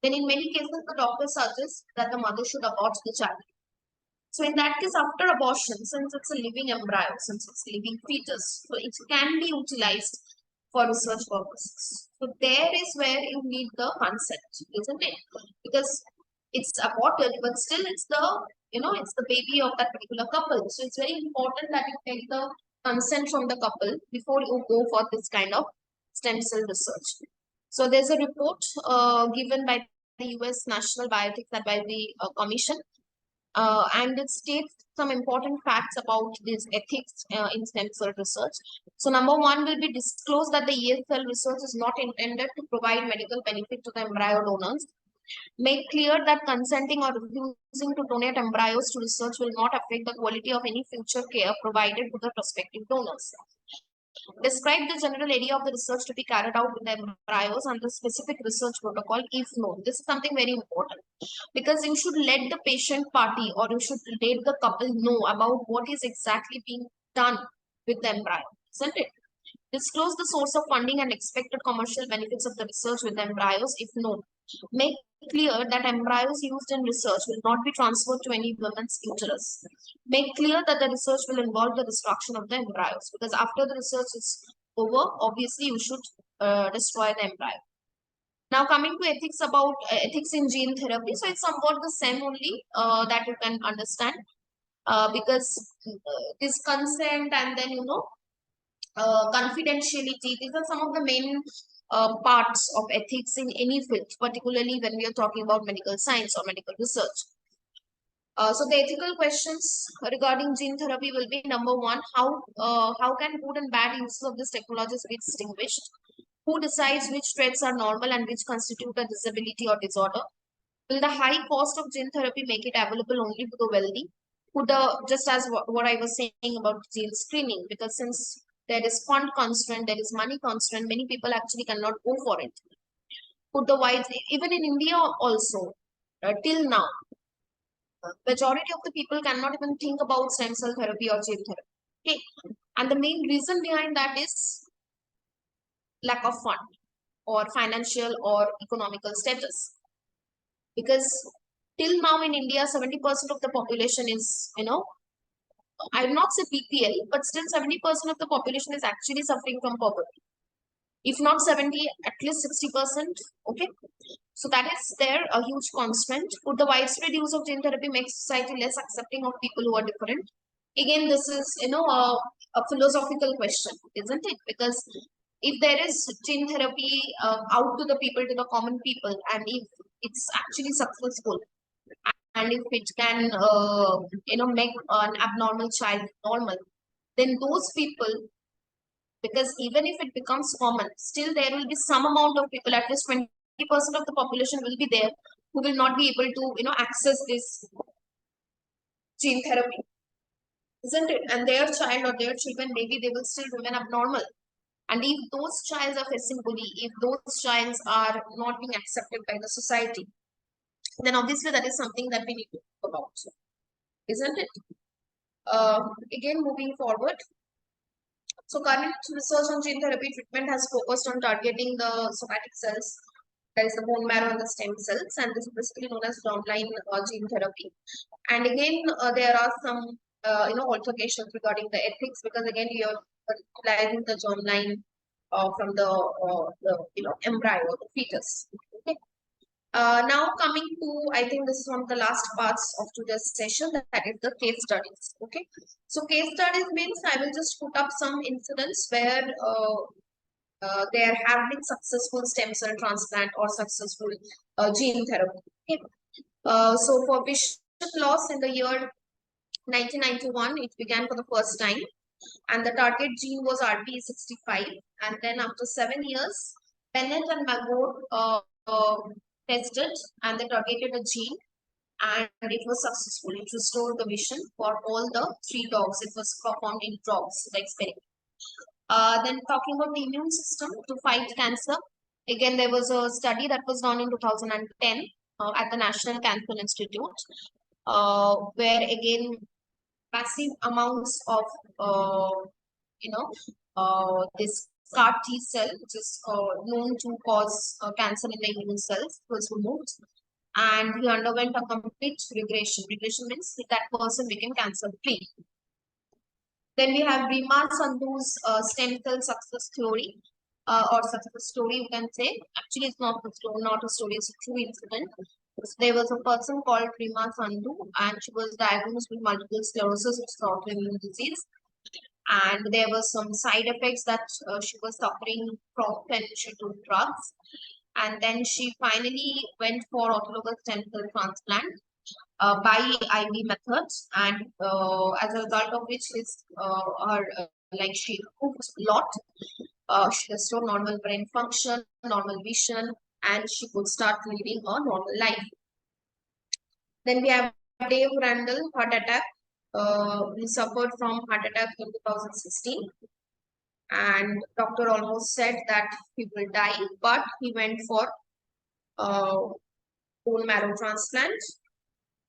then in many cases the doctor suggests that the mother should abort the child. So in that case, after abortion, since it's a living embryo, since it's a living fetus, so it can be utilized for research purposes. So there is where you need the consent, isn't it? Because it's aborted, but still it's it's the baby of that particular couple. So it's very important that you take the consent from the couple before you go for this kind of stem cell research. So there's a report given by the US National Bioethics Advisory Commission. And it states some important facts about this ethics in stem cell research. So number one will be disclose that the ESL research is not intended to provide medical benefit to the embryo donors. Make clear that consenting or refusing to donate embryos to research will not affect the quality of any future care provided to the prospective donors. Describe the general area of the research to be carried out with the embryos and the specific research protocol if known. This is something very important because you should let the patient party or you should let the couple know about what is exactly being done with the embryo, isn't it? Disclose the source of funding and expected commercial benefits of the research with the embryos if known. Make clear that embryos used in research will not be transferred to any woman's uterus. Make clear that the research will involve the destruction of the embryos because after the research is over, obviously you should destroy the embryo. Now coming to ethics about ethics in gene therapy, so it's somewhat the same only that you can understand because this consent and then confidentiality, these are some of the main parts of ethics in any field, particularly when we are talking about medical science or medical research. So the ethical questions regarding gene therapy will be number one, how can good and bad uses of this technology be distinguished? Who decides which traits are normal and which constitute a disability or disorder? Will the high cost of gene therapy make it available only to the wealthy? Could just as what I was saying about gene screening, because since there is fund constraint, there is money constraint, many people actually cannot go for it. Could the wide, even in India also, till now, majority of the people cannot even think about stem cell therapy or gene therapy. Okay, and the main reason behind that is lack of fund or financial or economical status. Because till now in India, 70% of the population is, I will not say BPL, but still 70% of the population is actually suffering from poverty. If not 70, at least 60%. Okay. So that is there a huge constraint. Could the widespread use of gene therapy make society less accepting of people who are different? Again, this is, a philosophical question, isn't it? Because if there is gene therapy out to the people, to the common people, and if it's actually successful, and if it can, make an abnormal child normal, then those people, because even if it becomes common, still there will be some amount of people, at least 20% of the population will be there who will not be able to, access this gene therapy, isn't it? And their child or their children, maybe they will still remain abnormal. And if those childs are facing bullying, if those childs are not being accepted by the society, then obviously that is something that we need to talk about, isn't it? Again, moving forward. So current research on gene therapy treatment has focused on targeting the somatic cells, that is the bone marrow and the stem cells, and this is basically known as germline gene therapy. And again, there are some altercations regarding the ethics because again you are utilizing the germline from the embryo, the fetus. Okay. Now coming to, I think this is one of the last parts of today's session, that is the case studies. Okay, so case studies means I will just put up some incidents where there have been successful stem cell transplant or successful gene therapy. Okay. So for Bishop loss in the year 1991, it began for the first time, and the target gene was RPE65. And then after 7 years, Bennett and Magor tested and they targeted a gene, and it was successful. It restored the vision for all the 3 dogs. It was performed in dogs, the experiment. Then talking about the immune system to fight cancer, again there was a study that was done in 2010 at the National Cancer Institute, where again massive amounts of this CAR T cell, which is known to cause cancer in the immune cells, was removed, and he underwent a complete regression. Regression means that person became cancer free. Then we have Rima Sandhu's stem cell success theory or success story, you can say. Actually, it's not a story, it's a true incident. There was a person called Rima Sandhu, and she was diagnosed with multiple sclerosis, which is an autoimmune disease. And there were some side effects that she was suffering from when she took drugs. and then she finally went for autologous stem cell transplant by IV methods, and as a result of which she improved a lot. She restored normal brain function, normal vision, and she could start living a normal life. Then we have Dave Randall, heart attack. He suffered from heart attack in 2016, and doctor almost said that he will die, but he went for bone marrow transplant,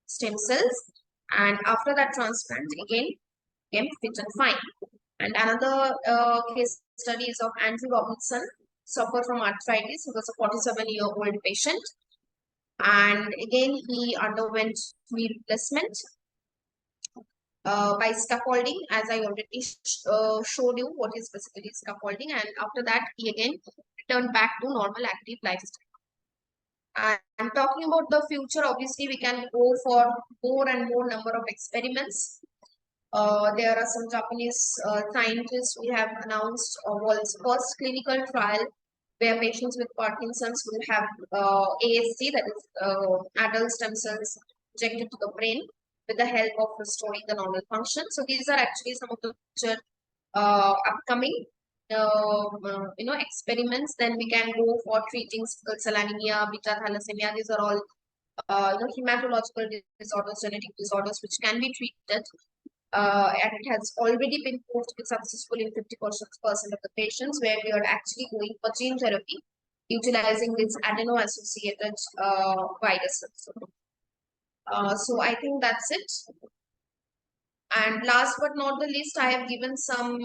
stem cells, and after that transplant again became fit and fine. And another case study is of Andrew Robinson, suffered from arthritis. He was a 47-year-old patient, and again he underwent knee replacement by scaffolding, as I already showed you what is basically scaffolding, and after that he again returned back to normal active lifestyle. And talking about the future, obviously we can go for more and more number of experiments. There are some Japanese scientists who have announced world's first clinical trial where patients with Parkinson's will have AST, that is adult stem cells injected to the brain with the help of restoring the normal function. So these are actually some of the future upcoming experiments. Then we can go for treating sickle cell anemia, beta thalassemia. These are all hematological disorders, genetic disorders which can be treated. And it has already been proved to be successful in 50% of the patients, where we are actually going for gene therapy utilizing this adeno-associated viruses. So I think that's it. And last but not the least, I have given some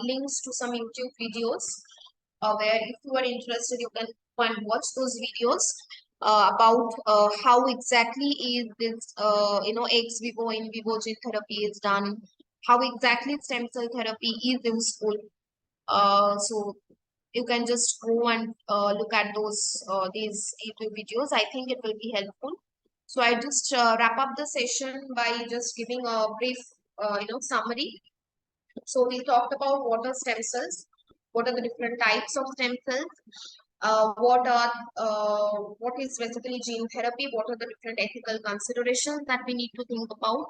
links to some YouTube videos where if you are interested, you can go and watch those videos about how exactly is this ex vivo in vivo gene therapy is done, how exactly stem cell therapy is useful. So you can just go and look at these YouTube videos. I think it will be helpful. So I just wrap up the session by just giving a brief summary. So we talked about what are stem cells, what are the different types of stem cells, what is basically gene therapy, what are the different ethical considerations that we need to think about,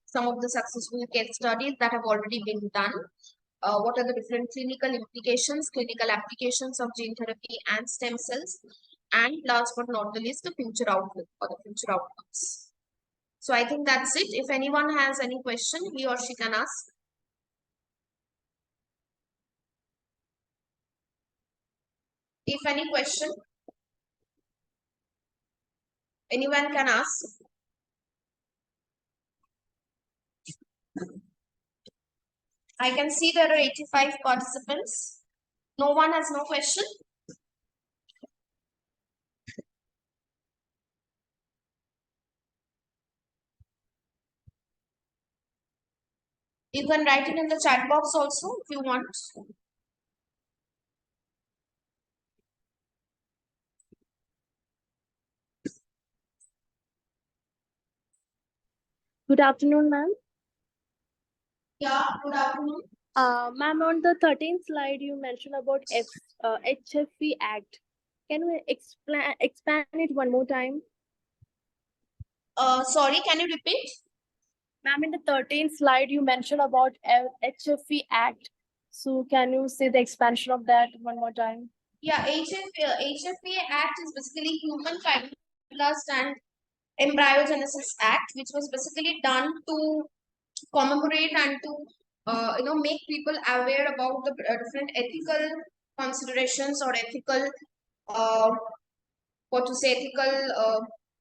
some of the successful case studies that have already been done, what are the different clinical implications, clinical applications of gene therapy and stem cells, and last but not the least, the future outlook or the future outcomes. So I think that's it. If anyone has any question, he or she can ask. If any question, anyone can ask. I can see there are 85 participants. No one has no question. You can write it in the chat box also if you want. Good afternoon, ma'am. Yeah, good afternoon. Ma'am, on the 13th slide, you mentioned about HFE Act. Can we expand it one more time? Sorry, can you repeat? Ma'am, in the 13th slide, you mentioned about HFE Act. So can you say the expansion of that one more time? Yeah, HFA Act is basically Human Fibroblasts and Embryogenesis Act, which was basically done to commemorate and to make people aware about the different ethical considerations or ethical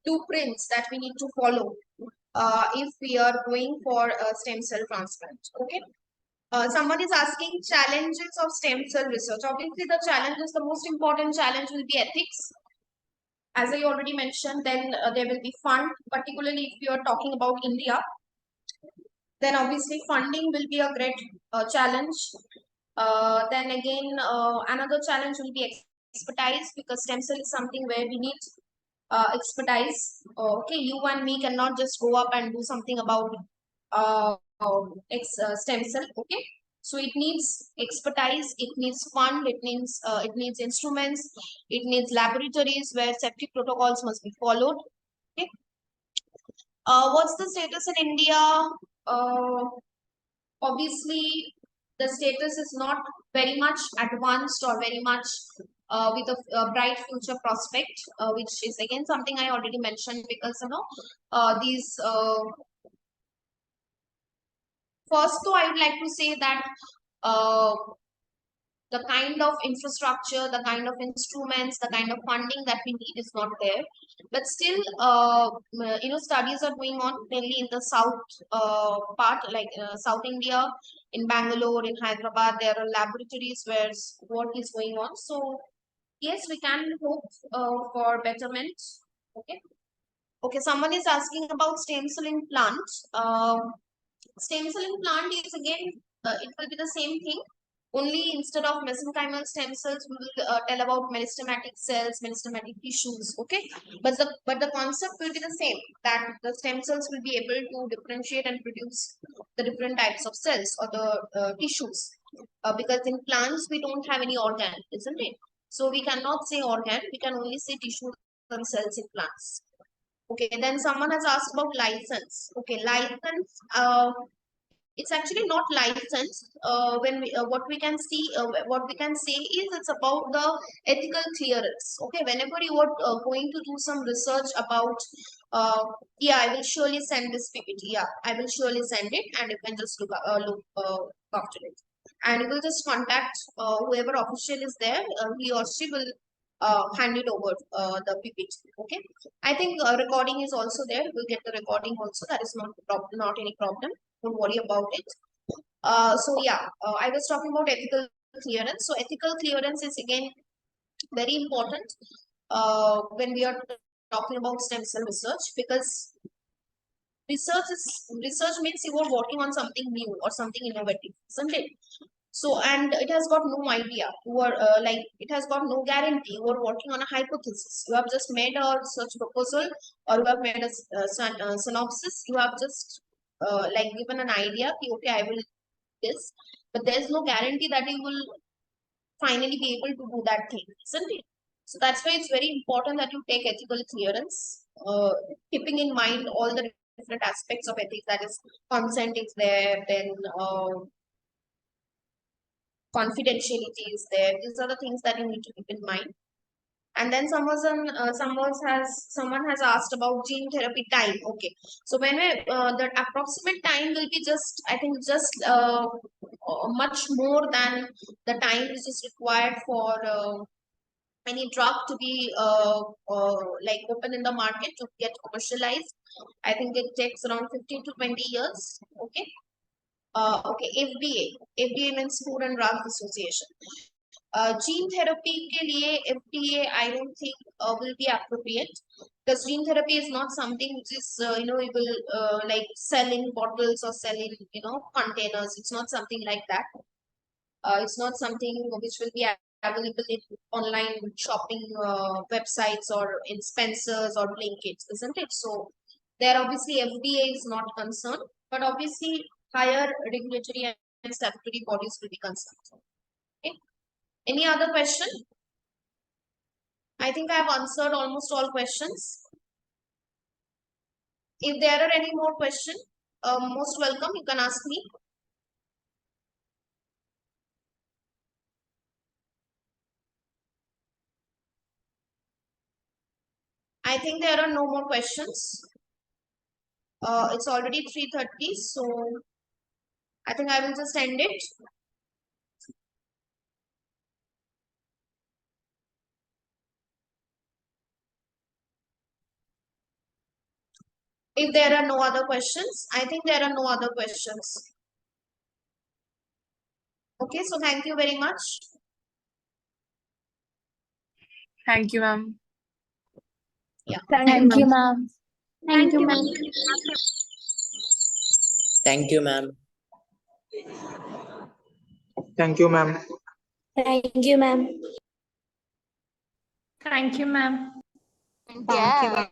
blueprints that we need to follow if we are going for a stem cell transplant. Okay. Someone is asking challenges of stem cell research. Obviously, the most important challenge will be ethics. As I already mentioned, then there will be fund, particularly if you are talking about India. Then obviously funding will be a great challenge. Then again, another challenge will be expertise, because stem cell is something where we need expertise. Okay, you and me cannot just go up and do something about stem cell. Okay, So it needs expertise, it needs fund, it needs instruments, it needs laboratories where safety protocols must be followed. Okay. What's the status in India? Obviously, the status is not very much advanced or very much with a bright future prospect, which is again something I already mentioned, because these first though I would like to say that the kind of infrastructure, the kind of instruments, the kind of funding that we need is not there. But still, studies are going on mainly in the south part, like South India, in Bangalore, in Hyderabad. There are laboratories where work is going on. So yes, we can hope for betterment. Okay. Okay. Someone is asking about stem cell implant. Stem cell implant is again, it will be the same thing. Only instead of mesenchymal stem cells, we will tell about meristematic cells, meristematic tissues. Okay, but the concept will be the same. That the stem cells will be able to differentiate and produce the different types of cells or the tissues. Because in plants we don't have any organ, isn't it? So we cannot say organ. We can only say tissue and cells in plants. Okay. Then someone has asked about license. Okay, license. It's actually not licensed. When we, what we can see, what we can say is it's about the ethical clearance. Okay, whenever you are going to do some research about, yeah, I will surely send this PPT. Yeah, I will surely send it, and you can just look after it, and you will just contact whoever official is there. He or she will hand it over the PPT. Okay, I think recording is also there. We'll get the recording also. That is not any problem. Don't worry about it. So yeah, I was talking about ethical clearance. So ethical clearance is again very important when we are talking about stem cell research, because research means you are working on something new or something innovative, isn't it? So, and it has got no idea. You are like, it has got no guarantee. You are working on a hypothesis. You have just made a research proposal, or you have made a synopsis. You have just like given an idea. Okay, I will this, but there is no guarantee that you will finally be able to do that thing, isn't it? So that's why it's very important that you take ethical clearance, keeping in mind all the different aspects of ethics. That is, consent is there, then confidentiality is there. These are the things that you need to keep in mind. And then someone has asked about gene therapy time. Okay, so when the approximate time will be just, I think, just much more than the time which is required for any drug to be like open in the market to get commercialized. I think it takes around 15 to 20 years. Okay. Okay, FDA means Food and Drug Association. Gene therapy के लिए FDA I don't think will be appropriate, because gene therapy is not something which is you will like sell in bottles or sell in containers. It's not something like that. It's not something which will be available in online shopping websites or in Spencer's or Blinkit, isn't it? So there obviously FDA is not concerned, but obviously higher regulatory and statutory bodies will be concerned. Okay. Any other question? I think I have answered almost all questions. If there are any more questions, most welcome. You can ask me. I think there are no more questions. It's already 3:30, so I think I will just end it. If there are no other questions, I think there are no other questions. Okay, so thank you very much. Thank you, ma'am. Yeah. Thank you, ma'am. Thank you, ma'am. Thank you, ma'am. Thank you, ma'am. Thank you, ma'am. Thank you, ma'am. Thank you, ma'am.